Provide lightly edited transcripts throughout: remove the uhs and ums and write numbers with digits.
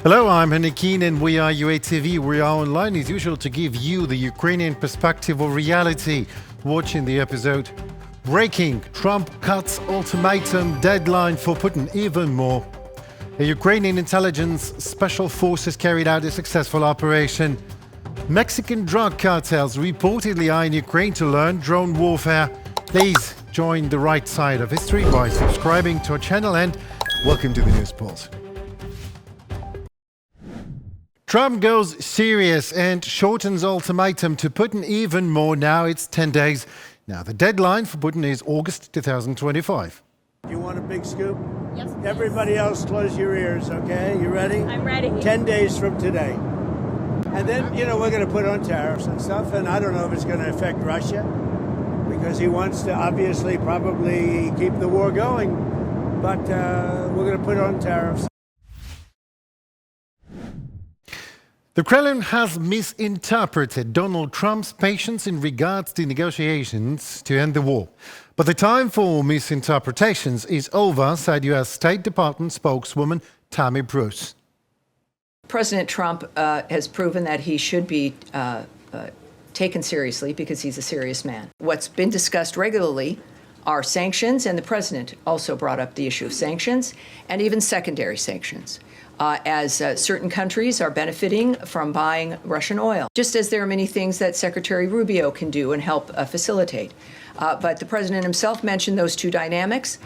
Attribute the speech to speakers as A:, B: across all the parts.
A: Hello, I'm Henrik Keen and we are UATV. We are online as usual to give you the Ukrainian perspective of reality. Watching the episode. Breaking, Trump cuts ultimatum, deadline for Putin even more. The Ukrainian intelligence special forces carried out a successful operation. Mexican drug cartels reportedly are in Ukraine to learn drone warfare. Please join the right side of history by subscribing to our channel and welcome to the News Pulse. Trump goes serious and shortens ultimatum to Putin even more. Now it's 10 days. Now the deadline for Putin is August 2025.
B: You want a big scoop?
C: Yes.
B: Everybody else close your ears, okay? You ready?
C: I'm ready.
B: 10 days from today. And then, we're going to put on tariffs and stuff, and I don't know if it's going to affect Russia, because he wants to obviously probably keep the war going, but we're going to put on tariffs.
A: The Kremlin has misinterpreted Donald Trump's patience in regards to negotiations to end the war. But the time for misinterpretations is over, said U.S. State Department spokeswoman Tammy Bruce.
D: President Trump has proven that he should be taken seriously because he's a serious man. What's been discussed regularly are sanctions, and the president also brought up the issue of sanctions and even secondary sanctions. As certain countries are benefiting from buying Russian oil, just as there are many things that Secretary Rubio can do and help facilitate. But the president himself mentioned those two dynamics.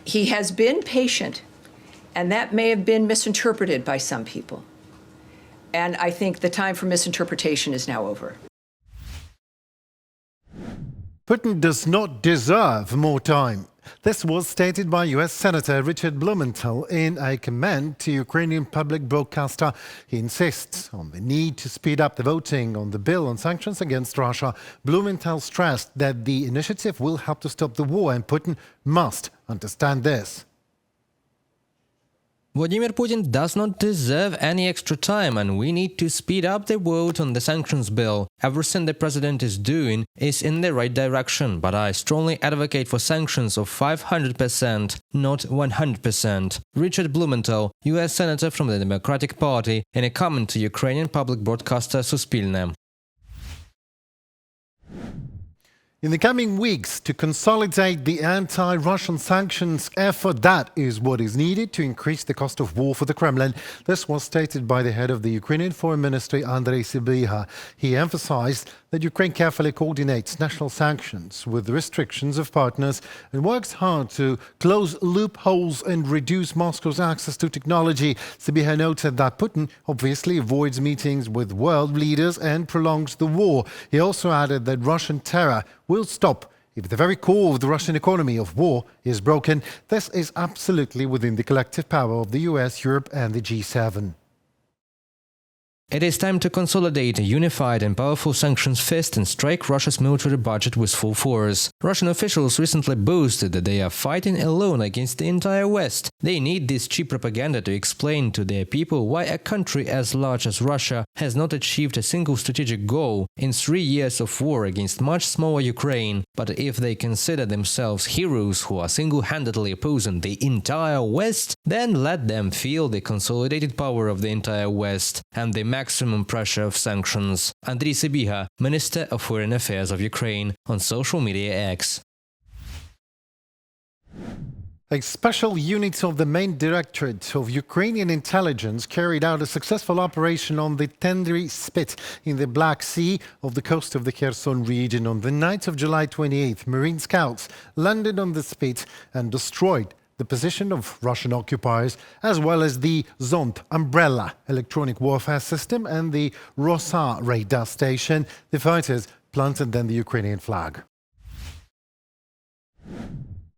D: He has been patient, and that may have been misinterpreted by some people. And I think the time for misinterpretation is now over.
A: Putin does not deserve more time. This was stated by U.S. Senator Richard Blumenthal in a comment to Ukrainian public broadcaster. He insists on the need to speed up the voting on the bill on sanctions against Russia. Blumenthal stressed that the initiative will help to stop the war, and Putin must understand this.
E: Vladimir Putin does not deserve any extra time, and we need to speed up the vote on the sanctions bill. Everything the president is doing is in the right direction, but I strongly advocate for sanctions of 500%, not 100%. Richard Blumenthal, U.S. Senator from the Democratic Party, in a comment to Ukrainian public broadcaster Suspilne.
A: In the coming weeks, to consolidate the anti-Russian sanctions effort, that is what is needed to increase the cost of war for the Kremlin. This was stated by the head of the Ukrainian Foreign Ministry, Andrei Sybiha. He emphasized that Ukraine carefully coordinates national sanctions with the restrictions of partners and works hard to close loopholes and reduce Moscow's access to technology. Sybiha noted that Putin obviously avoids meetings with world leaders and prolongs the war. He also added that Russian terror will stop if the very core of the Russian economy of war is broken. This is absolutely within the collective power of the US, Europe and the G7.
E: It is time to consolidate a unified and powerful sanctions fist and strike Russia's military budget with full force. Russian officials recently boasted that they are fighting alone against the entire West. They need this cheap propaganda to explain to their people why a country as large as Russia has not achieved a single strategic goal in 3 years of war against much smaller Ukraine. But if they consider themselves heroes who are single-handedly opposing the entire West, then let them feel the consolidated power of the entire West and the maximum pressure of sanctions. Andrei Sybiha, Minister of Foreign Affairs of Ukraine, on social media X.
A: A special unit of the main directorate of Ukrainian intelligence carried out a successful operation on the Tendry Spit in the Black Sea off the coast of the Kherson region. On the night of July 28th, Marine scouts landed on the spit and destroyed the position of Russian occupiers, as well as the Zond umbrella electronic warfare system and the Rosa radar station. The fighters planted then the Ukrainian flag.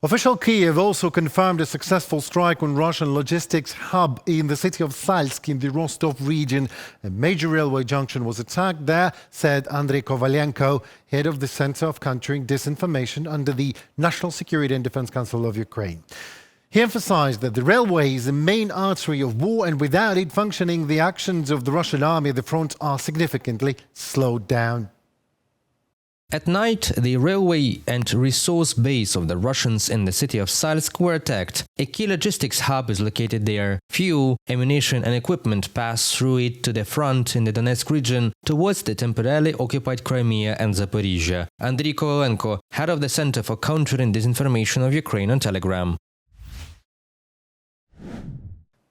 A: Official Kiev also confirmed a successful strike on Russian logistics hub in the city of Salsk in the Rostov region. A major railway junction was attacked there, said Andrei Kovalenko, head of the Center of Countering Disinformation under the National Security and Defense Council of Ukraine. He emphasized that the railway is the main artery of war, and without it functioning, the actions of the Russian army at the front are significantly slowed down.
E: At night, the railway and resource base of the Russians in the city of Serski were attacked. A key logistics hub is located there. Fuel, ammunition and equipment pass through it to the front in the Donetsk region towards the temporarily occupied Crimea and Zaporizhia. Andriy Kovalenko, head of the Center for Countering Disinformation of Ukraine on Telegram.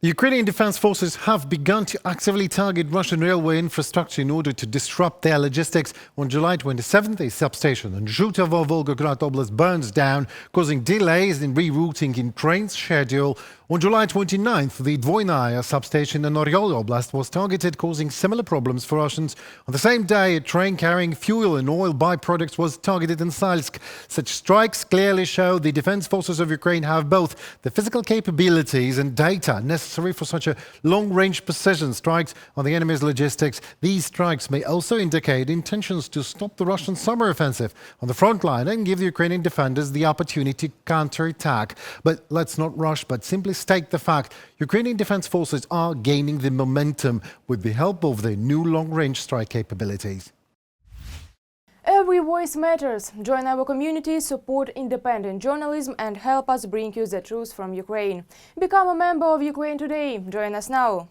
A: The Ukrainian defense forces have begun to actively target Russian railway infrastructure in order to disrupt their logistics. On July 27th, a substation in Rostov and Volgograd Oblast burns down, causing delays in rerouting in trains schedule. On July 29th, the Dvoynaya substation in Oryol Oblast was targeted, causing similar problems for Russians. On the same day, a train carrying fuel and oil byproducts was targeted in Salsk. Such strikes clearly show the defense forces of Ukraine have both the physical capabilities and data necessary for such a long-range precision strikes on the enemy's logistics. These strikes may also indicate intentions to stop the Russian summer offensive on the front line and give the Ukrainian defenders the opportunity to counterattack. But let's not rush, but simply state the fact Ukrainian defense forces are gaining the momentum with the help of their new long-range strike capabilities.
C: Every voice matters. Join our community, support independent journalism and help us bring you the truth from Ukraine. Become a member of Ukraine today. Join us now.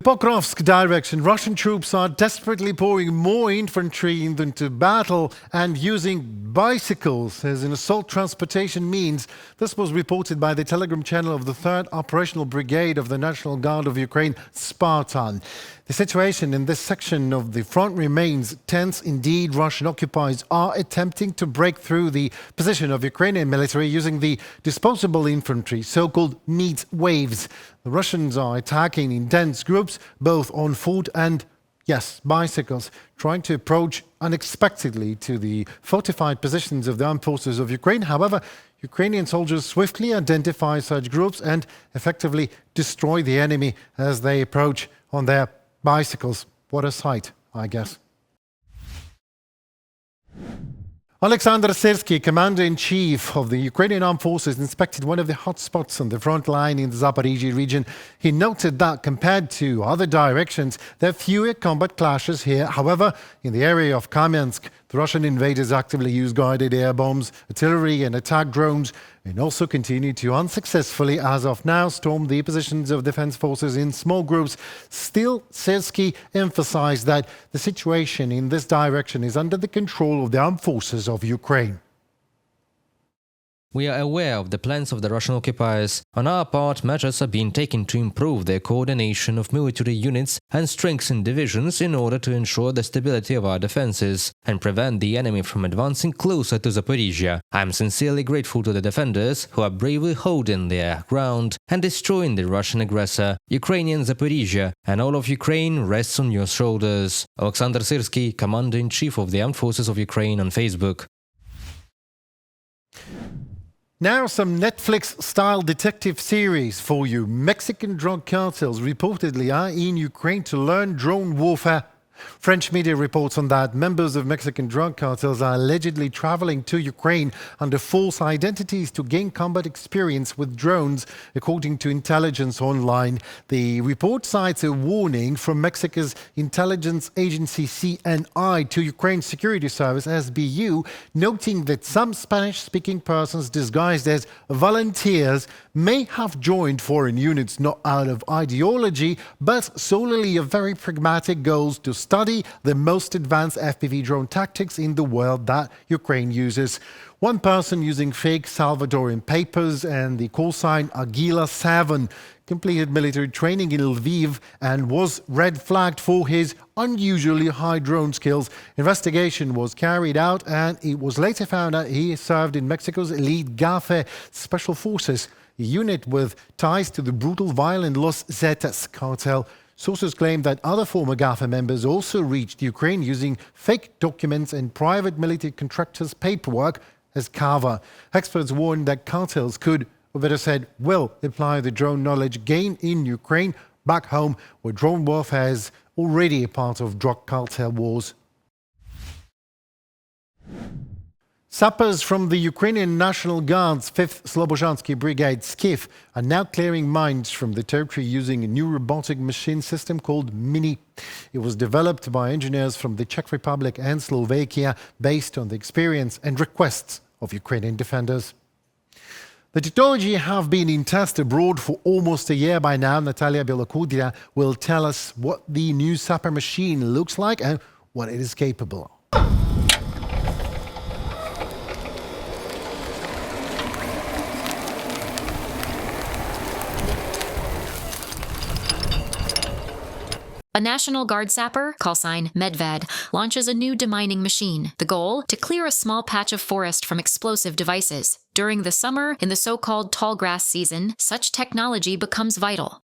A: Pokrovsk direction, Russian troops are desperately pouring more infantry into battle and using bicycles as an assault transportation means. This was reported by the Telegram channel of the 3rd Operational Brigade of the National Guard of Ukraine, Spartan. The situation in this section of the front remains tense. Indeed, Russian occupiers are attempting to break through the position of Ukrainian military using the disposable infantry, so-called meat waves. The Russians are attacking in dense groups, both on foot and, yes, bicycles, trying to approach unexpectedly to the fortified positions of the armed forces of Ukraine. However, Ukrainian soldiers swiftly identify such groups and effectively destroy the enemy as they approach on their bicycles. What a sight, I guess. Alexander Serski, Commander-in-Chief of the Ukrainian Armed Forces, inspected one of the hotspots on the front line in the Zaporizhia region. He noted that compared to other directions, there are fewer combat clashes here. However, in the area of Kamensk, the Russian invaders actively use guided air bombs, artillery and attack drones, and also continue to unsuccessfully, as of now, storm the positions of defense forces in small groups. Still, Serski emphasized that the situation in this direction is under the control of the armed forces of Ukraine.
E: We are aware of the plans of the Russian occupiers. On our part, measures are being taken to improve the coordination of military units and strengthen divisions in order to ensure the stability of our defenses and prevent the enemy from advancing closer to Zaporizhia. I am sincerely grateful to the defenders who are bravely holding their ground and destroying the Russian aggressor. Ukrainian Zaporizhia and all of Ukraine rests on your shoulders. Alexander Serski, Commander-in-Chief of the Armed Forces of Ukraine on Facebook.
A: Now some Netflix-style detective series for you. Mexican drug cartels reportedly are in Ukraine to learn drone warfare. French media reports on that. Members of Mexican drug cartels are allegedly traveling to Ukraine under false identities to gain combat experience with drones, according to intelligence online. The report cites a warning from Mexico's intelligence agency CNI to Ukraine's security service SBU, noting that some Spanish-speaking persons disguised as volunteers may have joined foreign units not out of ideology, but solely of very pragmatic goals to study the most advanced FPV drone tactics in the world that Ukraine uses. One person using fake Salvadorian papers and the call sign Aguila7 completed military training in Lviv and was red flagged for his unusually high drone skills. Investigation was carried out and it was later found out he served in Mexico's elite GAFE Special Forces, a unit with ties to the brutal, violent Los Zetas cartel. Sources claim that other former GAFA members also reached Ukraine using fake documents and private military contractors' paperwork as cover. Experts warn that cartels could, or better said, will apply the drone knowledge gained in Ukraine back home, where drone warfare is already a part of drug cartel wars. Sappers from the Ukrainian National Guard's 5th Slobozhansky Brigade Skiff are now clearing mines from the territory using a new robotic machine system called Mini. It was developed by engineers from the Czech Republic and Slovakia based on the experience and requests of Ukrainian defenders. The technology have been in test abroad for almost a year by now. Natalia Belokudria will tell us what the new sapper machine looks like and what it is capable of.
F: A National Guard sapper, callsign Medved, launches a new demining machine. The goal? To clear a small patch of forest from explosive devices. During the summer, in the so-called tall grass season, such technology becomes vital.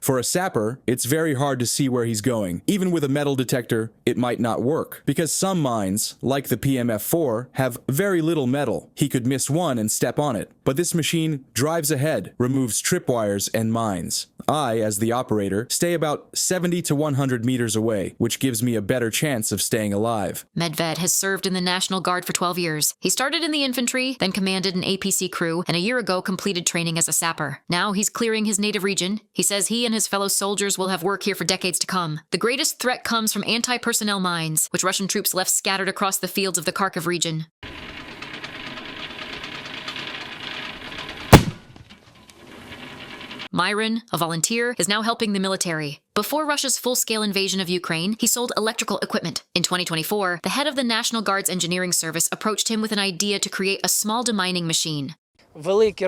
G: For a sapper, it's very hard to see where he's going. Even with a metal detector, it might not work, because some mines, like the PMF-4, have very little metal. He could miss one and step on it. But this machine drives ahead, removes tripwires and mines. I, as the operator, stay about 70 to 100 meters away, which gives me a better chance of staying alive.
F: Medved has served in the National Guard for 12 years. He started in the infantry, then commanded an APC crew, and a year ago completed training as a sapper. Now he's clearing his native region. He says he and his fellow soldiers will have work here for decades to come. The greatest threat comes from anti-personnel mines, which Russian troops left scattered across the fields of the Kharkiv region. Myron, a volunteer, is now helping the military. Before Russia's full-scale invasion of Ukraine, he sold electrical equipment. In 2024, the head of the National Guard's engineering service approached him with an idea to create a small demining machine.
G: Large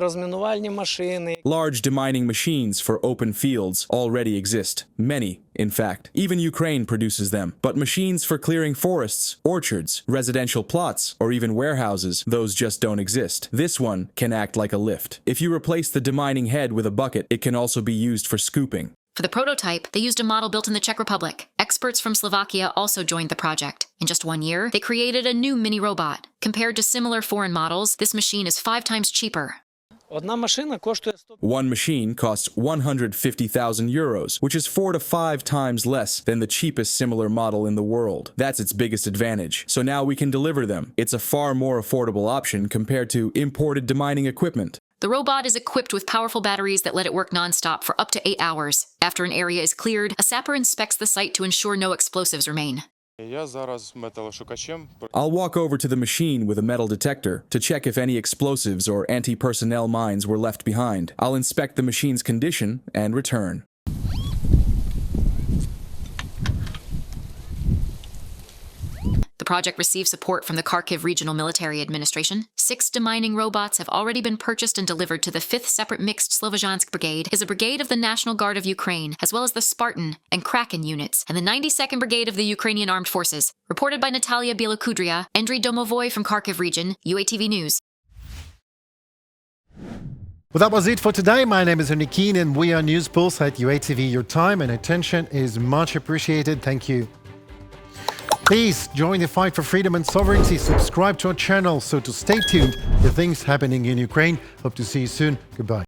G: demining machines for open fields already exist. Many, in fact. Even Ukraine produces them. But machines for clearing forests, orchards, residential plots, or even warehouses, those just don't exist. This one can act like a lift. If you replace the demining head with a bucket, it can also be used for scooping.
F: For the prototype, they used a model built in the Czech Republic. Experts from Slovakia also joined the project. In just 1 year, they created a new mini robot. Compared to similar foreign models, this machine is 5 times cheaper.
G: One machine costs 150,000 euros, which is 4 to 5 times less than the cheapest similar model in the world. That's its biggest advantage. So now we can deliver them. It's a far more affordable option compared to imported demining equipment.
F: The robot is equipped with powerful batteries that let it work non-stop for up to 8 hours. After an area is cleared, a sapper inspects the site to ensure no explosives remain.
G: I'll walk over to the machine with a metal detector to check if any explosives or anti-personnel mines were left behind. I'll inspect the machine's condition and return.
F: The project received support from the Kharkiv Regional Military Administration. 6 demining robots have already been purchased and delivered to the 5th Separate Mixed Slobozhansk Brigade, is a brigade of the National Guard of Ukraine, as well as the Spartan and Kraken units, and the 92nd Brigade of the Ukrainian Armed Forces. Reported by Natalia Belokudria, Andriy Domovoy from Kharkiv region, UATV News.
A: Well, that was it for today. My name is Nikin and we are News Pulse at UATV. Your time and attention is much appreciated. Thank you. Please join the fight for freedom and sovereignty. Subscribe to our channel so to stay tuned to things happening in Ukraine. Hope to see you soon. Goodbye.